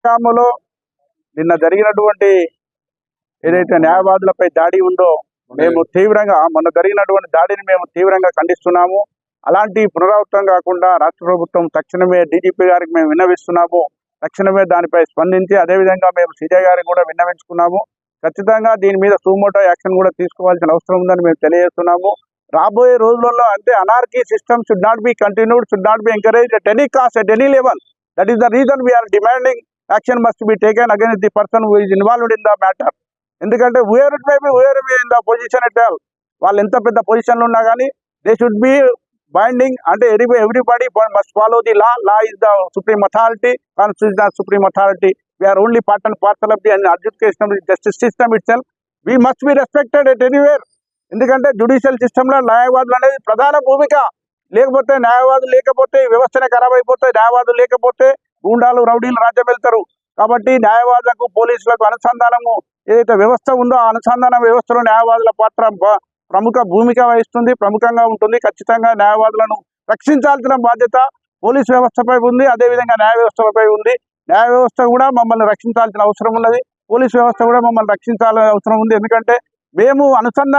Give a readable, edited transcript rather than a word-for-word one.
జనగామలో నిన్న జరిగినటువంటి ఏదైతే న్యాయవాదులపై దాడి ఉందో మేము తీవ్రంగా మొన్న జరిగినటువంటి దాడిని మేము తీవ్రంగా ఖండిస్తున్నాము. అలాంటి పునరావృతం కాకుండా రాష్ట్ర ప్రభుత్వం తక్షణమే డీజీపీ గారికి మేము విన్నవిస్తున్నాము. తక్షణమే దానిపై స్పందించి అదేవిధంగా మేము సీజే గారికి కూడా విన్నవించుకున్నాము. ఖచ్చితంగా దీని మీద సుమోటో యాక్షన్ కూడా తీసుకోవాల్సిన అవసరం ఉందని మేము తెలియజేస్తున్నాము. రాబోయే రోజులలో అంటే anarchy system should not be continued, should not be encouraged at any cost, at any level. That is the reason we are demanding action must be taken against the person who is involved in the matter. ఎందుకంటే whoever it may be, whoever may in the position at all, వాళ్ళు ఎంత పెద్ద పొజిషన్లో ఉన్నా కానీ they should be binding. అంటే everybody must follow the law. Law is the supreme authority, constitution is the supreme authority. We are only part and parcel of the adjudication of the justice system itself. We must be respected at anywhere. ఎందుకంటే judicial సిస్టంలో న్యాయవాదులు అనేది ప్రధాన భూమిక. లేకపోతే న్యాయవాదులు లేకపోతే వ్యవస్థనే ఖరాబ్ అయిపోతాయి. న్యాయవాదులు లేకపోతే గూండాలు రౌడీలు రాజ్యం వెళ్తారు. కాబట్టి న్యాయవాదులకు పోలీసులకు అనుసంధానము ఏదైతే వ్యవస్థ ఉందో ఆ అనుసంధాన వ్యవస్థలో న్యాయవాదుల పాత్ర ప్రముఖ భూమిక వహిస్తుంది, ప్రముఖంగా ఉంటుంది. ఖచ్చితంగా న్యాయవాదులను రక్షించాల్సిన బాధ్యత పోలీసు వ్యవస్థపై ఉంది, అదేవిధంగా న్యాయ వ్యవస్థపై ఉంది. న్యాయ వ్యవస్థ కూడా మమ్మల్ని రక్షించాల్సిన అవసరం ఉన్నది, పోలీసు వ్యవస్థ కూడా మమ్మల్ని రక్షించాల్సిన అవసరం ఉంది. ఎందుకంటే మేము అనుసంధానం